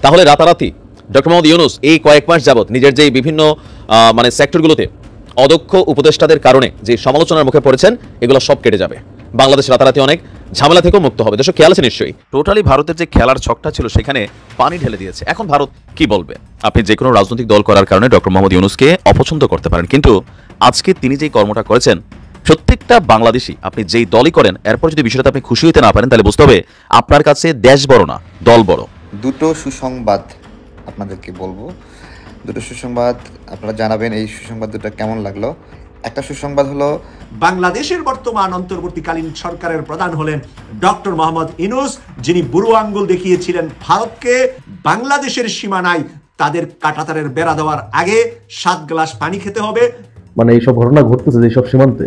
তাহলে রাতারাতি ডক্টর মোহাম্মদ ইউনূস এই কয়েক মাস যাবত নিজের যে বিভিন্ন সেক্টরগুলোতে অদক্ষ উপদেষ্টাদের কারণে যে সমালোচনার মুখে পড়েছেন এগুলো সব কেটে যাবে। বাংলাদেশ রাতারাতি অনেক ঝামেলা থেকেও মুক্ত হবে। দর্শক খেয়াল আছে নিশ্চয়ই, টোটালি ভারতের যে খেলার ছকটা ছিল সেখানে পানি ঢেলে দিয়েছে। এখন ভারত কি বলবে? আপনি যে কোনো রাজনৈতিক দল করার কারণে ডক্টর মোহাম্মদ ইউনূসকে অপছন্দ করতে পারেন, কিন্তু আজকে তিনি যেই কর্মটা করেছেন প্রত্যেকটা বাংলাদেশি, আপনি যেই দলই করেন এরপর যদি বিষয়টা আপনি খুশি হইতে না পারেন তাহলে বুঝতে হবে আপনার কাছে দেশ বড় না, দল বড়। দুটো সুসংবাদ আপনাদেরকে বলবো, দুটো সুসংবাদ আপনারা জানাবেন এই সুসংবাদ দুটো কেমন লাগলো। একটা সুসংবাদ হলো, বাংলাদেশের বর্তমান অন্তর্বর্তীকালীন সরকারের প্রধান হলেন ডক্টর মোহাম্মদ ইউনূস, যিনি বুড়ো আঙ্গুল দেখিয়েছিলেন ভারতকে। বাংলাদেশের সীমানায় তাদের কাঁটাতারের বেড়া দেওয়ার আগে 7 গ্লাস পানি খেতে হবে। মানে এইসব ঘটনা ঘটতেছে যেসব সীমান্তে,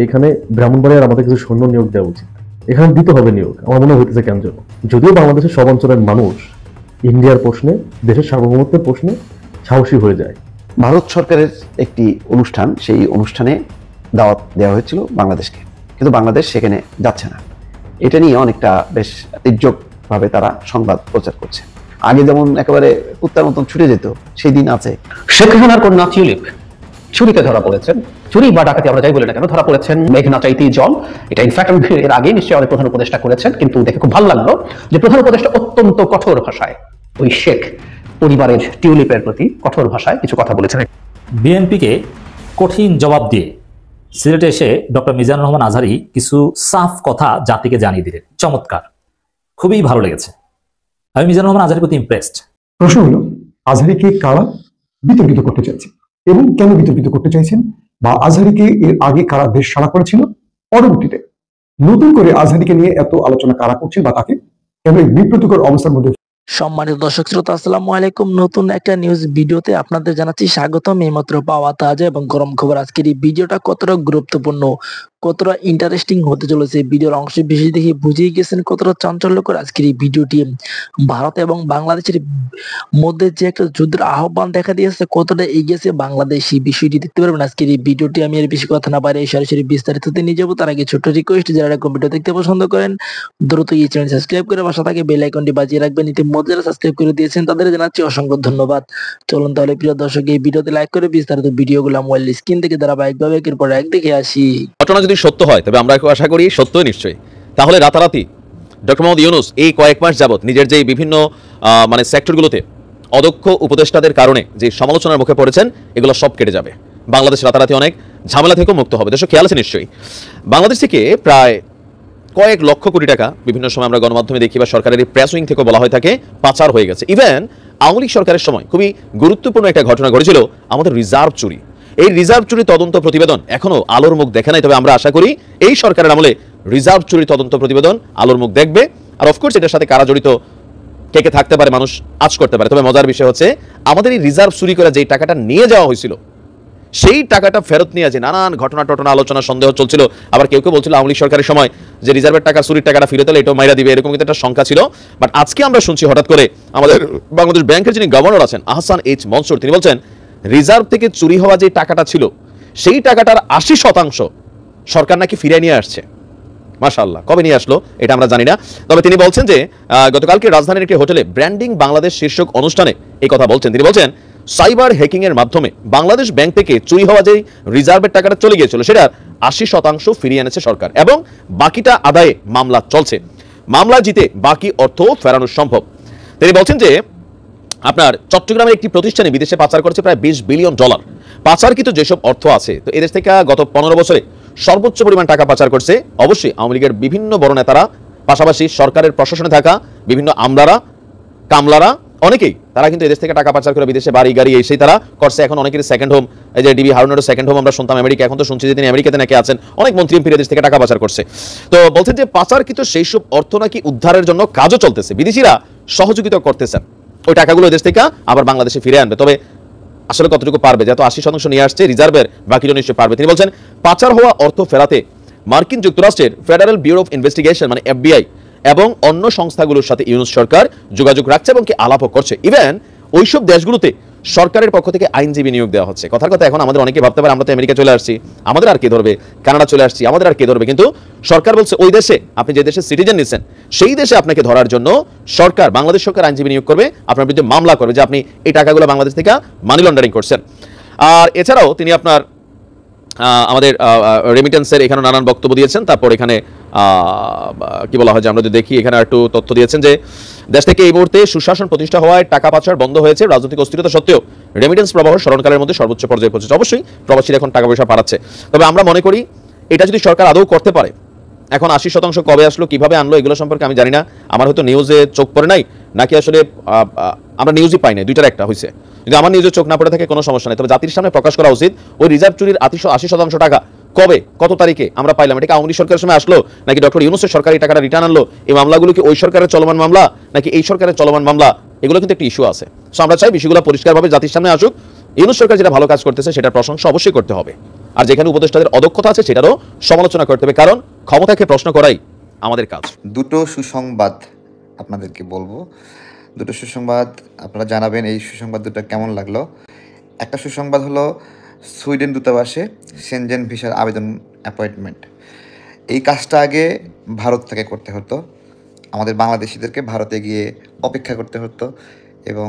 এখানে ব্রাহ্মণবাড়িয়ার আমাদের কিছু সৈন্য নিয়োগ দেওয়া উচিত। এখানে দিতে হবে নিয়োগ, আমার মনে হইতেছে কেন যেন। যদিও বাংলাদেশের সব অঞ্চলের মানুষ ইন্ডিয়ার প্রশ্নে, দেশের সার্বভৌমত্বের প্রশ্নে সাহসী হয়ে যায়। ভারত সরকারের একটি অনুষ্ঠান, সেই অনুষ্ঠানে দাওয়াত দেওয়া হয়েছিল বাংলাদেশকে, কিন্তু বাংলাদেশ সেখানে যাচ্ছে না। এটা নিয়ে অনেকটা বেশ তীর্যকভাবে তারা সংবাদ প্রচার করছে। আগে যেমন একেবারে কুত্তার মতন ছুটে যেত, সেই দিন আছে। শেখ হাসিনার কন্যা টিউলিপ চুরিতে ধরা পড়েছেন, চুরি বা ডাকাতি আমরা যাই বলি না কেন, ধরা পড়েছেন মেঘনা চাইতেই জল। এটা ইনফ্যাক্ট এর আগে নিশ্চয়ই অনেক প্রধান উপদেষ্টা করেছেন, কিন্তু দেখে খুব ভালো লাগলো যে প্রধান উপদেষ্টা অত্যন্ত কঠোর ভাষায় ওই শেখ পরিবারের টিউলিপের প্রতি কঠোর ভাষায় কিছু কথা বলেছেন। বিএনপিকে কঠিন জবাব দিয়ে সিলেটে এসে ডক্টর মিজানুর রহমান আজহারী কিছু সাফ কথা জাতিকে জানিয়ে দিলেন। চমৎকার, খুবই ভালো লেগেছে। আমি মিজানুর রহমান আজহারীর প্রতি ইমপ্রেসড। প্রশ্ন হলো, আজহারীকে কারা বিতর্কিত করতে চাইছে এবং কেন বিতর্কিত করতে চাইছেন, বা আজহারীকে এর আগে কারা বেশ সাড়া করেছিল, পরবর্তীতে নতুন করে আজহারীকে নিয়ে এত আলোচনা কারা করছেন, বা তাকে কেন এই বিব্রতকর অবস্থার মধ্যে। সম্মানিত দর্শক শ্রোতা, আসসালামু আলাইকুম। নতুন একটা নিউজ ভিডিওতে আপনাদের জানাচ্ছি স্বাগতম। এইমাত্র পাওয়া তাজা এবং গরম খবর। আজকের এই ভিডিওটা কতটা গুরুত্বপূর্ণ, কতটা ইন্টারেস্টিং হতে চলেছে, ভিডিওর অংশ বেশি দেখে বুঝিয়ে গেছেন কতটা চাঞ্চল্যকর আজকের এই ভিডিওটি। ভারত এবং বাংলাদেশের মধ্যে যে একটা যুদ্ধের আহ্বান দেখা দিয়েছে, কতটা এগিয়েছে বাংলাদেশ, এই বিষয়টি দেখতে পারবেন আজকের এই ভিডিওটি। আমি আর বেশি কথা না বাইরে সরাসরি বিস্তারিততে নিয়ে যাবো। তার আগে ছোট্ট রিকোয়েস্ট, যারা ভিডিও দেখতে পছন্দ করেন দ্রুত এই চ্যানেল সাবস্ক্রাইব করে পাশে থাকে বেল আইকনটি বাজিয়ে রাখবেন। ইতিমধ্যে যারা সাবস্ক্রাইব করে দিয়েছেন তাদের জানাচ্ছি অসংখ্য ধন্যবাদ। চলুন তাহলে প্রিয় দর্শক, এই ভিডিওতে লাইক করে বিস্তারিত ভিডিওগুলো মোবাইল স্ক্রিন থেকে ধারাবাহিকভাবে একের পর এক দেখে আসি। ঘটনা যদি সত্য হয় তবে আমরা আশা করি সত্যই নিশ্চয়ই। তাহলে রাতারাতি ডক্টর মোহাম্মদ ইউনূস এই কয়েক মাস যাবত নিজের যে বিভিন্ন সেক্টরগুলোতে অদক্ষ উপদেষ্টাদের কারণে যে সমালোচনার মুখে পড়েছেন এগুলো সব কেটে যাবে। বাংলাদেশ রাতারাতি অনেক ঝামেলা থেকেও মুক্ত হবে। দর্শক খেয়াল আছে নিশ্চয়ই, বাংলাদেশ থেকে প্রায় কয়েক লক্ষ কোটি টাকা বিভিন্ন সময় আমরা গণমাধ্যমে দেখি বা সরকারের প্রেস উইং থেকে বলা হয়ে থাকে পাচার হয়ে গেছে। ইভেন আওয়ামী লীগ সরকারের সময় খুবই গুরুত্বপূর্ণ একটা ঘটনা ঘটেছিল, আমাদের রিজার্ভ চুরি। এই রিজার্ভ চুরি তদন্ত প্রতিবেদন এখনো আলোর মুখ দেখে নাই, তবে আমরা আশা করি এই সরকারের আমলে রিজার্ভ চুরি তদন্ত প্রতিবেদন আলোর মুখ দেখবে। আর অফকোর্স এটার সাথে কারা জড়িত কে কে থাকতে পারে মানুষ আজ করতে পারে। তবে মজার বিষয় হচ্ছে আমাদের এই রিজার্ভ চুরি করে যেই টাকাটা নিয়ে যাওয়া হয়েছিল সেই টাকাটা ফেরত নিয়ে যে নানান ঘটনা টটনা আলোচনা সন্দেহ চলছিল। আবার কেউ কেউ বলছিল আওয়ামী লীগ সরকারের সময় যে রিজার্ভের টাকা চুরির টাকাটা ফিরে দিলে এটাও মাইরা দিবে, এরকম কিন্তু একটা শঙ্কা ছিল। বাট আজকে আমরা শুনছি হঠাৎ করে আমাদের বাংলাদেশ ব্যাংকের যিনি গভর্নর আছেন আহসান এইচ মনসুর, তিনি বলছেন রিজার্ভ থেকে চুরি হওয়া যে টাকাটা ছিল সেই টাকাটার 80% সরকার নাকি ফিরে নিয়ে আসছে। মাশাআল্লাহ, কবে নিয়ে আসলো এটা আমরা জানি না। তবে তিনি বলছেন যে গতকালকে রাজধানীর একটি হোটেলে ব্র্যান্ডিং বাংলাদেশ শীর্ষক অনুষ্ঠানে এই কথা বলছেন। তিনি বলছেন সাইবার হ্যাকিং এর মাধ্যমে বাংলাদেশ ব্যাংক থেকে চুরি হওয়া যে রিজার্ভের টাকাটা চলে গিয়েছিল সেটার 80% ফিরিয়ে এনেছে সরকার এবং বাকিটা আদায়ে মামলা চলছে। মামলা জিতে বাকি অর্থ ফেরানো সম্ভব। তিনি বলছেন যে আপনার চট্টগ্রামের একটি প্রতিষ্ঠানে বিদেশে পাচার করেছে প্রায় $20 বিলিয়ন। পাচারকৃত যেসব অর্থ আছে, তো এদেশ থেকে গত 15 বছরে সর্বোচ্চ পরিমাণ টাকা পাচার করছে অবশ্যই আওয়ামী লীগের বিভিন্ন বড় নেতারা, পাশাপাশি সরকারের প্রশাসনে থাকা বিভিন্ন আমলারা কামলারা, অনেকেই তারা কিন্তু এদেশ থেকে টাকা পাচার করে বিদেশে বাড়ি গাড়ি এসেই তারা করছে। এখন অনেকের সেকেন্ড হোম, এই যে ডিবি হারুনেরও সেকেন্ড হোম আমরা শুনতাম আমেরিকা, এখন তো শুনছি যে তিনি আমেরিকাতে নাকি আছেন। অনেক মন্ত্রী এমপি দেশ থেকে টাকা পাচার করছে। তো বলছেন যে পাচারকৃত সেই সব অর্থ নাকি উদ্ধারের জন্য কাজও চলতেছে, বিদেশিরা সহযোগিতা করতেছেন ওই টাকাগুলো দেশ থেকে আবার বাংলাদেশে ফিরে আনবে। তবে আসলে কতটুকু পারবে, যেহেতু 80% নিয়ে আসছে রিজার্ভের, বাকিটা নিশ্চয়ই পারবে। তিনি বলছেন পাচার হওয়া অর্থ ফেরাতে মার্কিন যুক্তরাষ্ট্রের ফেডারেল ব্যুরো অফ ইনভেস্টিগেশন মানে FBI এবং অন্য সংস্থাগুলোর সাথে ইউনূস সরকার যোগাযোগ রাখছে এবং কি আলাপও করছে। ইভেন ওইসব দেশগুলোতে সরকারের পক্ষ থেকে আইনজীবী নিয়োগ দেওয়া হচ্ছে। কথার কথা এখন আমাদের অনেকে ভাবতে পারে আমরা তো আমেরিকা চলে আসছি, আমাদের আর কে ধরবে, কানাডা চলে আসছি, আমাদের আর কে ধরবে, কিন্তু সরকার বলছে ওই দেশে আপনি যে দেশে সিটিজেন নিচ্ছেন সেই দেশে আপনাকে ধরার জন্য সরকার, বাংলাদেশ সরকার আইনজীবী নিয়োগ করবে, আপনার বিরুদ্ধে মামলা করবে যে আপনি এই টাকাগুলো বাংলাদেশ থেকে মানি লন্ডারিং করছেন। আর এছাড়াও তিনি আপনার আমাদের রেমিটেন্সের এখানে নানান বক্তব্য দিয়েছেন। তারপর এখানে কি বলা হয় যে আমরা যদি দেখি এখানে একটু তথ্য দিয়েছেন যে দেশ থেকে এই মুহূর্তে সুশাসন প্রতিষ্ঠা হওয়ায় টাকা পাচার বন্ধ হয়েছে, রাজনৈতিক অস্থিরতা সত্ত্বেও রেমিটেন্স প্রবাহ স্মরণকালের মধ্যে সর্বোচ্চ পর্যায়ে পৌঁছেছে। অবশ্যই প্রবাসীরা এখন টাকা পয়সা পাঠাচ্ছে, তবে আমরা মনে করি এটা যদি সরকার আদৌ করতে পারে, এখন 80% কবে আসলো, কিভাবে আনলো, এগুলো সম্পর্কে আমি জানি না। আমার হয়তো নিউজে চোখ পড়ে নাই, নাকি আসলে আমরা নিউজই পাই নাই, দুইটার একটা হয়েছে। যদি আমার নিউজে চোখ না পড়ে থাকে কোনো সমস্যা নেই, তবে জাতির সামনে প্রকাশ করা উচিত ওই রিজার্ভ চুরির 80% টাকা কবে, কত তারিখে আমরা পাইলাম। এটা আওয়ামী লীগ সরকারের সময় আসলো, নাকি ডক্টর ইউনূসের সরকার এই টাকাটা রিটার্ন আনলো? এই মামলাগুলো কি ওই সরকারের চলমান মামলা নাকি এই সরকারের চলমান মামলা? এগুলো কিন্তু একটা ইস্যু আছে। সো আমরা চাই বিষয়গুলো পরিষ্কারভাবে জাতির সামনে আসুক। ইউনূস সরকার যেটা ভালো কাজ করতেছে সেটার প্রশংসা অবশ্যই করতে হবে, আর যেখানে উপদেষ্টাদের অদক্ষতা আছে সেটারও সমালোচনা করতে হবে, কারণ ক্ষমতাকে প্রশ্ন করাই আমাদের কাজ। দুটো সুসংবাদ আপনাদেরকে বলবো, দুটো সুসংবাদ আপনারা জানাবেন এই সুসংবাদ দুটো কেমন লাগলো। একটা সুসংবাদ হলো সুইডেন দূতাবাসে সেনজেন ভিসার আবেদন অ্যাপয়েন্টমেন্ট। এই কাজটা আগে ভারত থেকে করতে হতো, আমাদের বাংলাদেশিদেরকে ভারতে গিয়ে অপেক্ষা করতে হতো এবং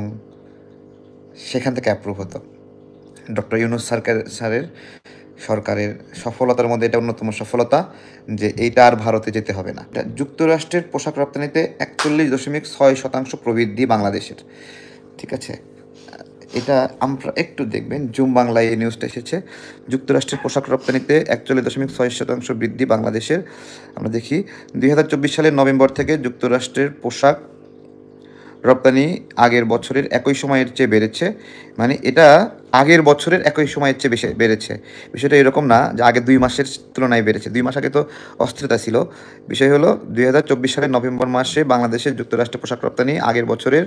সেখান থেকে অ্যাপ্রুভ হতো। ডক্টর ইউনূস সরকারের সফলতার মধ্যে এটা অন্যতম সফলতা যে এইটা আর ভারতে যেতে হবে না। যুক্তরাষ্ট্রের পোশাক রপ্তানিতে 41.6% প্রবৃদ্ধি বাংলাদেশের, ঠিক আছে। এটা আমরা একটু দেখবেন, জুম বাংলায় এই নিউজটা এসেছে। যুক্তরাষ্ট্রের পোশাক রপ্তানিতে 41.6% বৃদ্ধি বাংলাদেশের। আমরা দেখি 2024 সালের নভেম্বর থেকে যুক্তরাষ্ট্রের পোশাক রপ্তানি আগের বছরের একই সময়ের চেয়ে বেড়েছে। মানে এটা আগের বছরের একই সময়ের চেয়ে বেশি বেড়েছে। বিষয়টা এরকম না যে আগে 2 মাসের তুলনায় বেড়েছে, 2 মাস আগে তো অস্থিরতা ছিল। বিষয় হলো 2024 সালের নভেম্বর মাসে বাংলাদেশের যুক্তরাষ্ট্রে পোশাক রপ্তানি আগের বছরের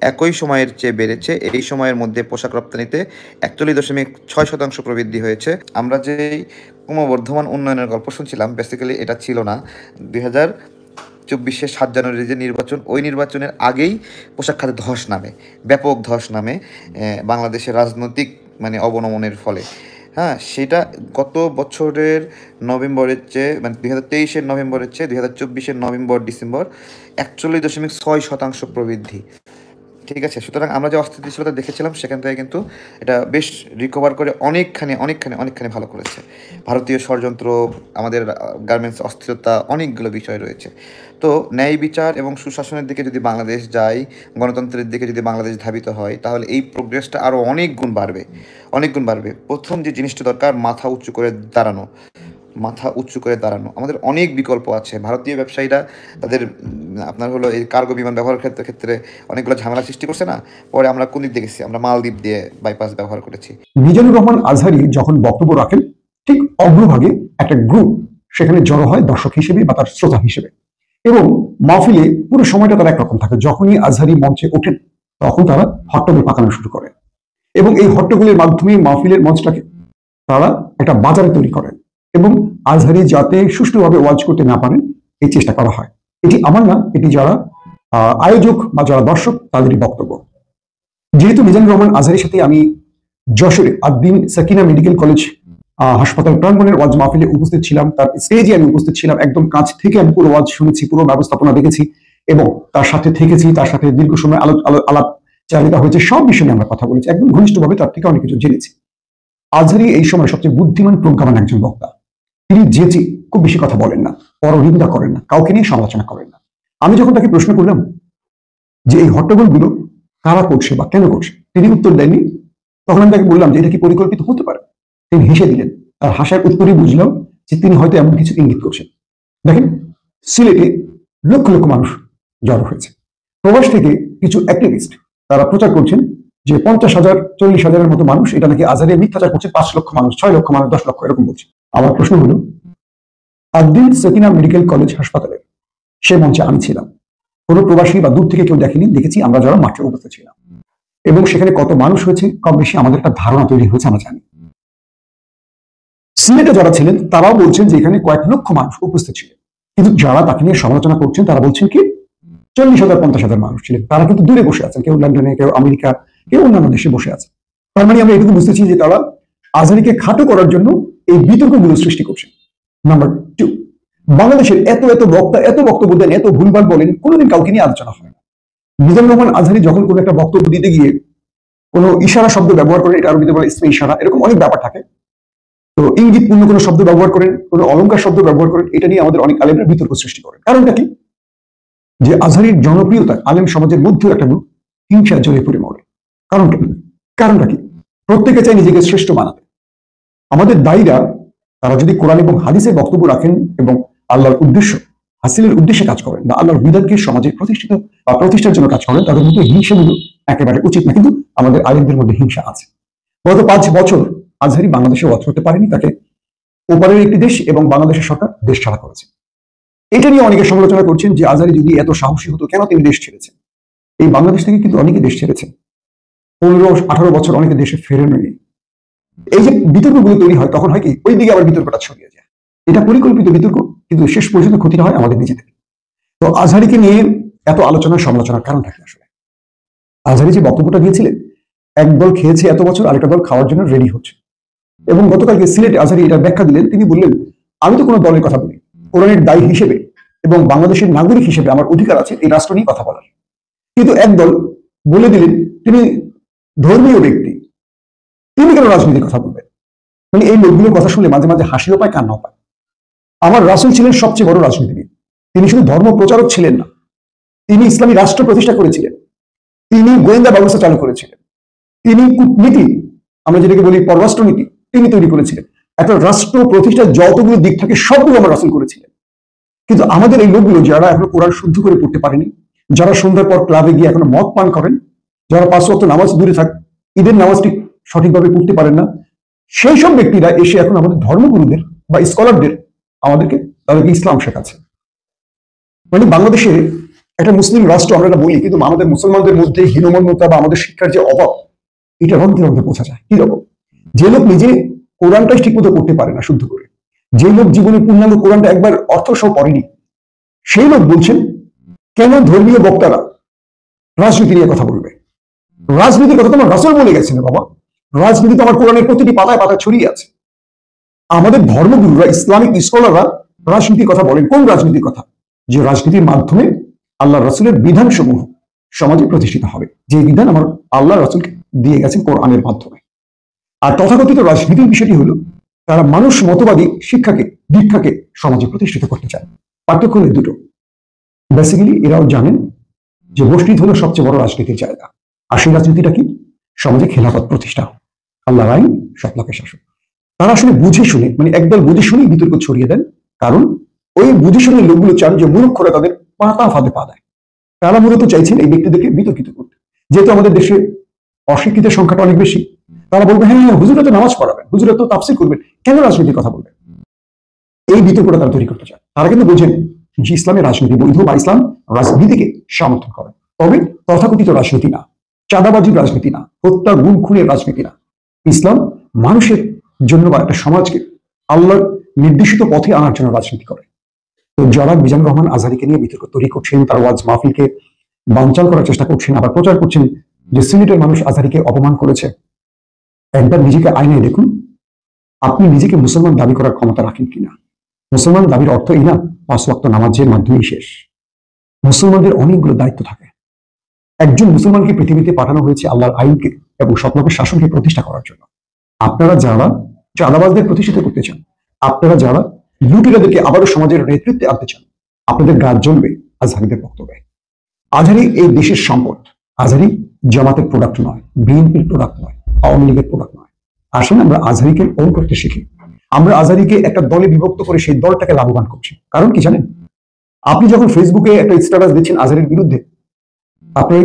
একই সময়ের চেয়ে বেড়েছে। এই সময়ের মধ্যে পোশাক রপ্তানিতে 41.6% প্রবৃদ্ধি হয়েছে। আমরা যেই ক্রমবর্ধমান উন্নয়নের গল্প শুনছিলাম, বেসিক্যালি এটা ছিল না। 2024 7 জানুয়ারি যে নির্বাচন, ওই নির্বাচনের আগেই পোশাক খাতে ধস নামে, ব্যাপক ধস নামে বাংলাদেশের রাজনৈতিক মানে অবনমনের ফলে। হ্যাঁ, সেটা গত বছরের নভেম্বরের চেয়ে মানে 2023-এর নভেম্বরের চেয়ে 2024-এর নভেম্বর ডিসেম্বর 41.6% প্রবৃদ্ধি, ঠিক আছে। সুতরাং আমরা যে অস্থিতিশীলতা দেখেছিলাম সেখান থেকে কিন্তু এটা বেশ রিকভার করে অনেকখানি ভালো করেছে। ভারতীয় ষড়যন্ত্র, আমাদের গার্মেন্টস অস্থিরতা, অনেকগুলো বিষয় রয়েছে। তো ন্যায় বিচার এবং সুশাসনের দিকে যদি বাংলাদেশ যায়, গণতন্ত্রের দিকে যদি বাংলাদেশ ধাবিত হয়, তাহলে এই প্রোগ্রেসটা আরও অনেক গুণ বাড়বে। প্রথম যে জিনিসটা দরকার, মাথা উঁচু করে দাঁড়ানো। আমাদের অনেক বিকল্প আছে। ভারতীয় ব্যবসায়ীরা তাদের আপনার হলো এই কার্গো বিমান ব্যবহারের ক্ষেত্রে অনেকগুলো ঝামেলা সৃষ্টি করছে না। পরে আমরা কোন দিক দেখেছি, আমরা মালদ্বীপ দিয়ে বাইপাস ব্যবহার করেছি। মিজানুর রহমান আজহারী যখন বক্তব্য রাখেন, ঠিক অগ্রভাগে একটা গ্রুপ সেখানে জড়ো হয় দর্শক হিসেবে বা তার শ্রোতা হিসেবে, এবং মাহফিলে পুরো সময়টা তারা একরকম থাকে। যখনই আজহারী মঞ্চে ওঠেন তখন তারা হট্টগোল পাকানো শুরু করেন, এবং এই হট্টগোলের মাধ্যমে মাহফিলের মঞ্চটাকে তারা একটা বাজারে তৈরি করেন, এবং আজহারী যাতে সুষ্ঠুভাবে ওয়াজ করতে না পারেন এই চেষ্টা করা হয়। এটি আমার না, এটি যারা আয়োজক বা যারা দর্শক তাদেরই বক্তব্য। যেহেতু মিজানুর রহমান আজহারীর সাথে আমি যশোরে আদ্দিন সাকিনা মেডিকেল কলেজ হাসপাতাল প্রাঙ্গণের ওয়াজ মাহফিলে উপস্থিত ছিলাম, তার স্টেজে আমি উপস্থিত ছিলাম, একদম কাছ থেকে আমি পুরো ওয়াজ শুনেছি, পুরো ব্যবস্থাপনা দেখেছি এবং তার সাথে থেকেছি, তার সাথে দীর্ঘ সময় আলাপ চালিত হয়েছে, সব বিষয়ে আমরা কথা বলেছি, একদম ঘনিষ্ঠভাবে তার থেকে অনেক কিছু জেনেছি। আজহারী এই সময় সবচেয়ে বুদ্ধিমান প্রজ্ঞাবান একজন বক্তা। তিনি যেচে খুব বেশি কথা বলেন না, পরনিন্দা করেন না, কাউকে নিয়ে সমালোচনা করেন না। আমি যখন তাকে প্রশ্ন করলাম যে এই হট্টগোলগুলো কারা করছে বা কেন করছে, তিনি উত্তর দেননি। তখন আমি তাকে বললাম যে এটা কি পরিকল্পিত হতে পারে? তিনি হেসে দিলেন। তার হাসার উত্তরে বুঝলাম যে তিনি হয়তো এমন কিছু ইঙ্গিত করছেন। দেখেন, সিলেটে লক্ষ লক্ষ মানুষ জড়ো হয়েছে। প্রবাস থেকে কিছু অ্যাক্টিভিস্ট তারা প্রচার করছেন যে 50,000 40,000-এর মতো মানুষ, এটা নাকি আজহারী মিথ্যাচার করছে, 5 লক্ষ মানুষ, 6 লক্ষ মানুষ, 10 লক্ষ এরকম বলছে। আমার প্রশ্ন হলো, আদ্দিন সাকিনা মেডিকেল কলেজ হাসপাতালে সে মঞ্চে আমি ছিলাম, কোনো প্রবাসী বা দূর থেকে কেউ দেখেনি, দেখেছি আমরা যারা মাঠে উপস্থিত ছিলাম, এবং সেখানে কত মানুষ হয়েছে কম বেশি আমাদের একটা ধারণা তৈরি হয়েছে, আমরা জানি। সিলেটে যারা ছিলেন তারাও বলছেন যে এখানে কয়েক লক্ষ মানুষ উপস্থিত ছিলেন, কিন্তু যারা তাকে নিয়ে সমালোচনা করছেন তারা বলছেন কি 40,000 50,000 মানুষ ছিলেন। তারা কিন্তু দূরে বসে আছেন, কেউ লন্ডনে, কেউ আমেরিকা, কেউ অন্যান্য দেশে বসে আছে। তার মানে আমরা এটুকু বুঝতেছি যে তারা আজহারিকে খাটো করার জন্য এই বিতর্কগুলো সৃষ্টি করছে। নাম্বার 2, বাংলাদেশের এত এত বক্তা এত বক্তব্য দেন, এত ভুলভাল বলেন, কোনোদিন কাউকে নিয়ে আলোচনা হয় না। মিজানুর রহমান আজহারি যখন কোনো একটা বক্তব্য দিতে গিয়ে কোনো ইশারা শব্দ ব্যবহার করেন, এটা আরবিতে বলে ইসমে ইশারা, এরকম অনেক ব্যাপার থাকে, তো ইঙ্গিতপূর্ণ কোনো শব্দ ব্যবহার করেন, কোনো অলংকার শব্দ ব্যবহার করেন, এটা নিয়ে আমাদের অনেক আলেমরা বিতর্ক সৃষ্টি করেন। কারণটা কি? যে আজহারির জনপ্রিয়তা আলেম সমাজের মধ্যে একটা হিংসা জড়িয়ে পড়ে মরে। কারণটা কি? প্রত্যেকে চায় নিজেকে শ্রেষ্ঠ বানাতে। আমাদের দায়ীরা তারা যদি কোরআন এবং হাদিসের বক্তব্য রাখেন এবং আল্লাহর উদ্দেশ্য হাসিলের উদ্দেশ্যে কাজ করেন বা আল্লাহর বিধানকে সমাজে প্রতিষ্ঠিত বা প্রতিষ্ঠার জন্য কাজ করেন, তাদের মধ্যে হিংসাগুলো একেবারে উচিত না। কিন্তু আমাদের আলেমদের মধ্যে হিংসা আছে। গত 5 বছর আজহারি বাংলাদেশে ওয়াজ করতে পারেনি, তাকে ওপারের একটি দেশ এবং বাংলাদেশের সরকার দেশ ছাড়া করেছে। এটা নিয়ে অনেকে সমালোচনা করছেন যে আজহারি যদি এত সাহসী হতো কেন তিনি দেশ ছেড়েছেন। এই বাংলাদেশ থেকে কিন্তু অনেকে দেশ ছেড়েছেন, 15-18 বছর অনেকে দেশে ফেরেননি। এই যে বিতর্কগুলো তৈরি হয়, তখন হয় কি ওই দিকে আবার বিতর্কটা ছড়িয়ে যায়। এটা পরিকল্পিত বিতর্ক, কিন্তু শেষ পর্যন্ত ক্ষতিটা হয় আমাদের নিজেদের। তো আজহারিকে নিয়ে এত আলোচনা সমালোচনার কারণ থাকে আসলে আজহারি যে বক্তব্যটা দিয়েছিলেন, একদল খেয়েছে এত বছর, আরেকটা দল খাওয়ার জন্য রেডি হচ্ছে। এবং গতকালকে সিলেটে আজহারি এটা ব্যাখ্যা দিলেন। তিনি বললেন, আমি তো কোনো দলের কথা বলি, কোরআনের দায়ী হিসেবে এবং বাংলাদেশের নাগরিক হিসেবে আমার অধিকার আছে এই রাষ্ট্র নিয়ে কথা বলার। কিন্তু একদল বলে দিলেন তিনি ধর্মীয় ব্যক্তি, তিনি কেন রাজনীতির কথা বলবেন। মানে এই লোকগুলোর কথা শুনলে মাঝে মাঝে হাসিও পায়, কান্নাও পায়। আমার রাসূল ছিলেন সবচেয়ে বড় রাজনীতিবিদ। তিনি শুধু ধর্ম প্রচারক ছিলেন না, তিনি ইসলামী রাষ্ট্র প্রতিষ্ঠা করেছিলেন, তিনি গোয়েন্দা ব্যবস্থা চালু করেছিলেন, তিনি কূটনীতি, আমরা যেটাকে বলি পররাষ্ট্রনীতি, তিনি তৈরি করেছিলেন। একটা রাষ্ট্র প্রতিষ্ঠার যতগুলো দিক থাকে সবগুলো আমার রাসূল করেছিলেন। কিন্তু আমাদের এই লোকগুলো যারা এখনো কোরআন শুদ্ধ করে পড়তে পারেনি, যারা সন্ধ্যার পর ক্লাবে গিয়ে এখনো মদ পান করেন, যারা 5 ওয়াক্ত নামাজ দূরে থাক, ঈদের নামাজটি সঠিকভাবে পড়তে পারেন না, সেই সব ব্যক্তিরা এসে এখন আমাদের ধর্মগুরুদের বা স্কলারদের তাদেরকে ইসলাম শেখাচ্ছে। মানে বাংলাদেশে একটা মুসলিম রাষ্ট্র আমরা এটা বলি, কিন্তু আমাদের মুসলমানদের মধ্যে হীনমন্যতা বা আমাদের শিক্ষার যে অভাব, এটা রন্ধে রন্ধে বোঝা যায়। কি রকম? যে লোক নিজে কোরআনটাই ঠিক মতো পড়তে পারে না শুদ্ধ করে, যে লোক জীবনে পূর্ণাঙ্গ কোরআনটা একবার অর্থ সহ পড়েনি, সেই লোক বলছেন কেন ধর্মীয় বক্তারা রাজনীতি নিয়ে কথা বলবে। রাজনীতির কথা তোমার রাসূল বলে গেছেন বাবা, রাজনীতি তো আমার কোরআনের প্রতিটি পাতায় পাতায় ছড়িয়ে আছে। আমাদের ধর্মগুরুরা, ইসলামিক স্কলাররা রাজনীতির কথা বলেন। কোন রাজনীতির কথা? যে রাজনীতির মাধ্যমে আল্লাহ রাসূলের বিধান সমূহ সমাজে প্রতিষ্ঠিত হবে, যে বিধান আমার আল্লাহ রাসূলকে দিয়ে গেছেন কোরআনের মাধ্যমে। আর তথাকথিত রাজনীতির বিষয়টি হলো তারা মানুষ মতবাদী শিক্ষাকে, দীক্ষাকে সমাজে প্রতিষ্ঠিত করতে চায়। পার্থক্য হলো দুটো। বেসিক্যালি এরাও জানেন যে মসজিদ হলো সবচেয়ে বড় রাজনীতির জায়গা, আর সেই রাজনীতিটা কি? সমাজে খেলাফত প্রতিষ্ঠা, আল্লাহর আইন, সৎলোকের শাসন। তারা আসলে বুঝে শুনে, মানে একদল বুঝে শুনেই বিতর্ক ছড়িয়ে দেন। কারণ ওই বুঝে শুনে লোকগুলো চান যে মূর্খরা তাদের পাতা ফাঁদে পা দেয়। তারা মূলত চাইছেন এই ব্যক্তিদেরকে বিতর্কিত করতে। যেহেতু আমাদের দেশে অশিক্ষিতের সংখ্যাটা অনেক বেশি, তারা বলবে হ্যাঁ হ্যাঁ হুজুরা তো নামাজ পড়াবেন, হুজুরা তো তাফসীর করবেন, কেন রাজনীতির কথা বলবেন? এই বিতর্কটা তারা তৈরি করতে চায়। তারা কিন্তু বোঝেন যে ইসলামের রাজনীতি বৈধ বা ইসলাম রাজনীতিকে সমর্থন করে, তবে তথাকথিত রাজনীতি না, চাঁদাবাজির রাজনীতি না, হত্যা গুম খুনের রাজনীতি না। ইসলাম মানুষের জন্য বা একটা সমাজকে আল্লাহর নির্দেশিত পথে আনার জন্য রাজনীতি করে। তো যারা মিজানুর রহমান আজহারিকে নিয়ে বিতর্ক তৈরি করছেন, তার ওয়াজ মাহফিলকে বানচাল করার চেষ্টা করছেন, আবার প্রচার করছেন যে সিলেটের মানুষ আজহারিকে অপমান করেছে, একবার নিজেকে আয়নায় দেখুন, আপনি নিজেকে মুসলমান দাবি করার ক্ষমতা রাখেন কিনা। মুসলমান দাবির অর্থ এই না 5 ওয়াক্ত নামাজের মাধ্যমেই শেষ। মুসলমানদের অনেকগুলো দায়িত্ব থাকে। একজন মুসলমানকে পৃথিবীতে পাঠানো হয়েছে আল্লাহর আইনকে এবং সৎলোকের শাসনকে প্রতিষ্ঠা করার জন্য। আপনারা যারা চাঁদাবাজদের প্রতিষ্ঠিত করতে চান, আপনারা যারা লুটেরাদেরকে আবারও সমাজের নেতৃত্বে আনতে চান, আপনাদের গাছ জ্বলবে আজহারিদের বক্তব্যে। আজহারি এই দেশের সম্পদ। আজহারি জামাতের প্রোডাক্ট নয়, বিএনপির প্রোডাক্ট নয়, আওয়ামী লীগের প্রোডাক্ট নয়। আসলে আমরা আজহারিকে ওন করতে শিখি। আমরা আজহারিকে একটা দলে বিভক্ত করে সেই দলটাকে লাভবান করছি। কারণ কি জানেন? আপনি যখন ফেসবুকে একটা স্ট্যাটাস দিচ্ছেন আজহারির বিরুদ্ধে, আপনার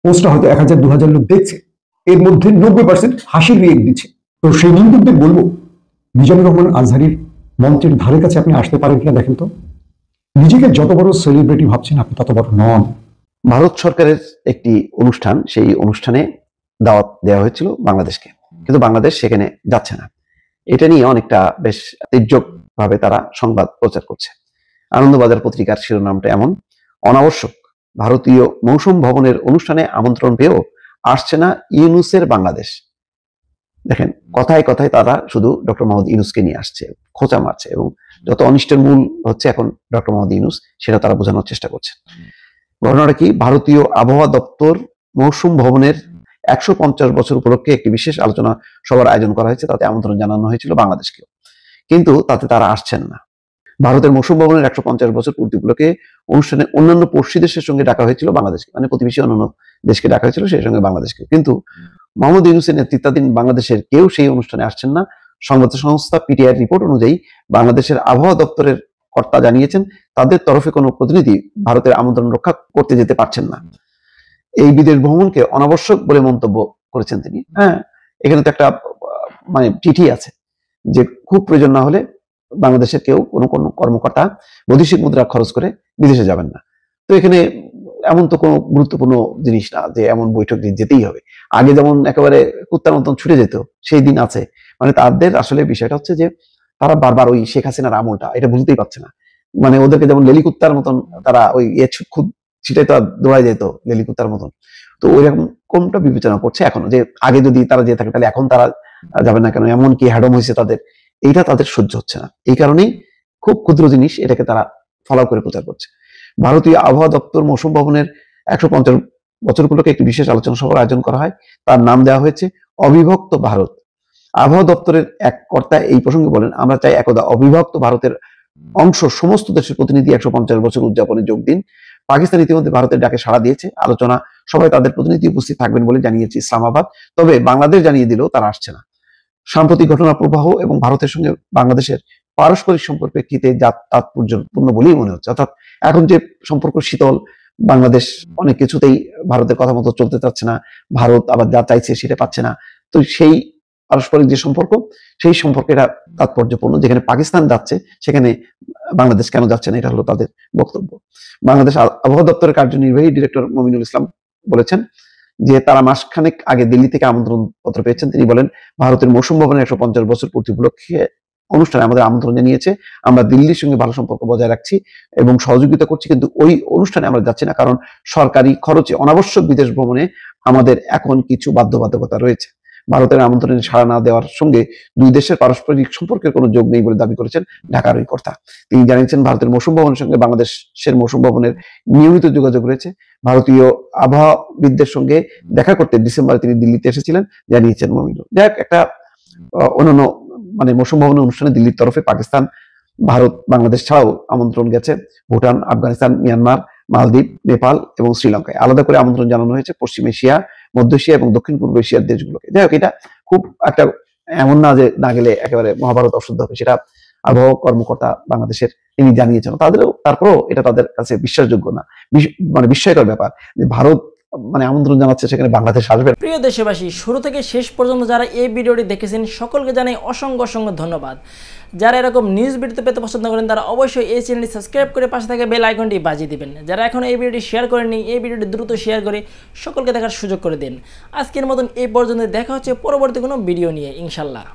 পোস্টটা হয়তো 1000-2000 লোক দেখছে, এর মধ্যে 90% হাসির রিয়েক্ট দিচ্ছে। তো সেই নিন্দুকদের বলবো, মিজানুর রহমান আজহারির মঞ্চের ধারে কাছে আপনি আসতে পারেন কিনা দেখেন তো। নিজেকে যত বড় সেলিব্রিটি ভাবছেন আপনি তত বড় নন। ভারত সরকারের একটি অনুষ্ঠান, সেই অনুষ্ঠানে দাওয়াত দেওয়া হয়েছিল বাংলাদেশকে, কিন্তু বাংলাদেশ সেখানে যাচ্ছে না। এটা নিয়ে অনেকটা বেশ তীর্যকভাবে তারা সংবাদ প্রচার করছে। আনন্দবাজার পত্রিকার শিরোনামটা এমন: অনাবশ্যক, ভারতীয় মৌসুম ভবনের অনুষ্ঠানে আমন্ত্রণ পেয়েও আসছে না ইউনূসের বাংলাদেশ। দেখেন কথায় কথায় তারা শুধু ডক্টর মোহাম্মদ ইউনূসকে নিয়ে আসছে, খোঁচা মারছে, এবং যত অনিষ্টের মূল হচ্ছে এখন ডক্টর মোহাম্মদ ইউনূস, সেটা তারা বোঝানোর চেষ্টা করছে। ঘটনাটা কি, ভারতীয় আবহাওয়া দপ্তর মৌসুম ভবনের 150 বছর উপলক্ষে একটি বিশেষ আলোচনা সভার আয়োজন করা হয়েছে, তাতে আমন্ত্রণ জানানো হয়েছিল বাংলাদেশকেও, কিন্তু তাতে তারা আসছেন না। ভারতের মৌসুম ভবনের 150 বছর পূর্তি উপলক্ষে অনুষ্ঠানে অন্যান্য পড়শি দেশের সঙ্গে ডাকা হয়েছিল বাংলাদেশকে, মানে প্রতিবেশী অন্যান্য দেশকে ডাকা হয়েছিল, সেই সঙ্গে বাংলাদেশকে, কিন্তু মোহাম্মদ ইউনূসের নেতৃত্বাধীন বাংলাদেশের কেউ সেই অনুষ্ঠানে আসছেন না। সংবাদ সংস্থা পিটিআই রিপোর্ট অনুযায়ী বাংলাদেশের আবহাওয়া দপ্তরের কর্তা জানিয়েছেন তাদের তরফে কোনো প্রতিনিধি ভারতের আমন্ত্রণ রক্ষা করতে যেতে পারছেন না। এই বিদেশ ভ্রমণকে অনাবশ্যক বলে মন্তব্য করেছেন তিনি। হ্যাঁ, এখানে তো একটা মানে চিঠি আছে যে খুব প্রয়োজন না হলে বাংলাদেশের কেউ কোনো কোনো কর্মকর্তা বৈদেশিক মুদ্রা খরচ করে বিদেশে যাবেন না। তো এখানে এমন তো কোনো গুরুত্বপূর্ণ জিনিস না যে এমন বৈঠক যেতেই হবে। আগে যেমন একেবারে কুত্তার মতন ছুটে যেত, সেই দিন আছে। মানে তাদের আসলে বিষয়টা হচ্ছে যে তারা বারবার ওই শেখ হাসিনার আমলটা এটা বুঝতেই পারছে না। মানে ওদেরকে যেমন লেলি কুত্তার মতন তারা ওই খুব ছিটাই তো দৌড়াই যেত লেলি কুত্তার মতন, তো ওই রকম কোনটা বিবেচনা করছে এখনো, যে আগে যদি তারা যেয়ে থাকে তাহলে এখন তারা যাবে না কেন, এমন কি হ্যাডম হয়েছে তাদের, এইটা তাদের সহ্য হচ্ছে না। এই কারণেই খুব ক্ষুদ্র জিনিস এটাকে তারা ফলো করে প্রচার করছে। ভারতীয় আবহাওয়া দপ্তর মৌসুম ভবনের 150 বছর উপলক্ষে একটি বিশেষ আলোচনা সভার আয়োজন করা হয়, তার নাম দেওয়া হয়েছে অবিভক্ত ভারত। আবহাওয়া দপ্তরের এক কর্তা এই প্রসঙ্গে বলেন, আমরা চাই একদা অবিভক্ত ভারতের অংশ সমস্ত দেশের প্রতিনিধি 150 বছর উদযাপনে যোগ দিন। পাকিস্তান ইতিমধ্যে ভারতের ডাকে সাড়া দিয়েছে, আলোচনা সবাই তাদের প্রতিনিধি উপস্থিত থাকবেন বলে জানিয়েছে ইসলামাবাদ, তবে বাংলাদেশ জানিয়ে দিলেও তারা আসছে না। সাম্প্রতিক ঘটনার প্রবাহ এবং ভারতের সঙ্গে বাংলাদেশের পারস্পরিক সম্পর্কের প্রেক্ষিতে যা তাৎপর্যপূর্ণ বলেই মনে হচ্ছে। অর্থাৎ এখন যে সম্পর্ক শীতল, বাংলাদেশ অনেক কিছুতেই ভারতের কথা মতো চলতে চাচ্ছে না, ভারত আবার যা চাইছে সেটা পাচ্ছে না, তো সেই পারস্পরিক যে সম্পর্ক, সেই সম্পর্কটা তাৎপর্যপূর্ণ। যেখানে পাকিস্তান যাচ্ছে সেখানে বাংলাদেশ কেন যাচ্ছে না, এটা হলো তাদের বক্তব্য। বাংলাদেশ আবহাওয়া দপ্তরের কার্যনির্বাহী ডিরেক্টর মমিনুল ইসলাম বলেছেন যে তারা মাসখানেক আগে দিল্লি থেকে আমন্ত্রণ পত্র পেয়েছেন। তিনি বলেন, ভারতের মৌসুম ভবনের 150 বছর পূর্তি উপলক্ষে অনুষ্ঠানে আমাদের আমন্ত্রণ জানিয়েছে, আমরা দিল্লির সঙ্গে ভালো সম্পর্ক বজায় রাখছি এবং সহযোগিতা করছি, কিন্তু ওই অনুষ্ঠানে আমরা যাচ্ছি না, কারণ সরকারি খরচে অনাবশ্যক বিদেশ ভ্রমণে আমাদের এখন কিছু বাধ্যবাধকতা রয়েছে। ভারতের আমন্ত্রণে সাড়া না দেওয়ার সঙ্গে দুই দেশের পারস্পরিক সম্পর্কের কোনো যোগ নেই বলে দাবি করেছেন ঢাকার ওই কর্তা। তিনি জানিয়েছেন, ভারতের মৌসুম ভবনের সঙ্গে বাংলাদেশের মৌসুম ভবনের নিয়মিত যোগাযোগ রয়েছে। ভারতীয় আবহাওয়াবিদদের সঙ্গে দেখা করতে ডিসেম্বরে তিনি দিল্লিতে এসেছিলেন, জানিয়েছেন মমিনুল। যাই হোক, একটা অন্যান্য মানে মৌসুম ভবনের অনুষ্ঠানে দিল্লির তরফে পাকিস্তান, ভারত, বাংলাদেশ ছাড়াও আমন্ত্রণ গেছে ভুটান, আফগানিস্তান, মিয়ানমার, মালদ্বীপ, নেপাল এবং শ্রীলঙ্কায়। আলাদা করে আমন্ত্রণ জানানো হয়েছে পশ্চিম এশিয়া, মধ্য এশিয়া এবং দক্ষিণ পূর্ব এশিয়ার দেশগুলোকে। যাই হোক, এটা খুব একটা এমন না যে না গেলে একেবারে মহাভারত অশুদ্ধ হবে, সেটা আবহাওয়া কর্মকর্তা বাংলাদেশের তিনি জানিয়েছেন। তারপরেও এটা তাদের কাছে বিশ্বাসযোগ্য না, মানে বিস্ময়কর ব্যাপার যে ভারত মানে আমন্ত্রণ জানাচ্ছে, সেখানে বাংলাদেশ আসবে। প্রিয় দেশবাসী, শুরু থেকে শেষ পর্যন্ত যারা এই ভিডিওটি দেখেছেন সকলকে জানাই অসংখ্য অসংখ্য ধন্যবাদ। যারা এরকম নিউজ ভিডিও পেতে পছন্দ করেন তারা অবশ্যই এই চ্যানেলটি সাবস্ক্রাইব করে পাশে থাকা বেল আইকনটি বাজিয়ে দিবেন। যারা এখন এই ভিডিওটি শেয়ার করেননি, এই ভিডিওটি দ্রুত শেয়ার করে সকলকে দেখার সুযোগ করে দিন। আজকের মতন এই পর্যন্ত, দেখা হচ্ছে পরবর্তী কোনো ভিডিও নিয়ে ইনশাল্লাহ।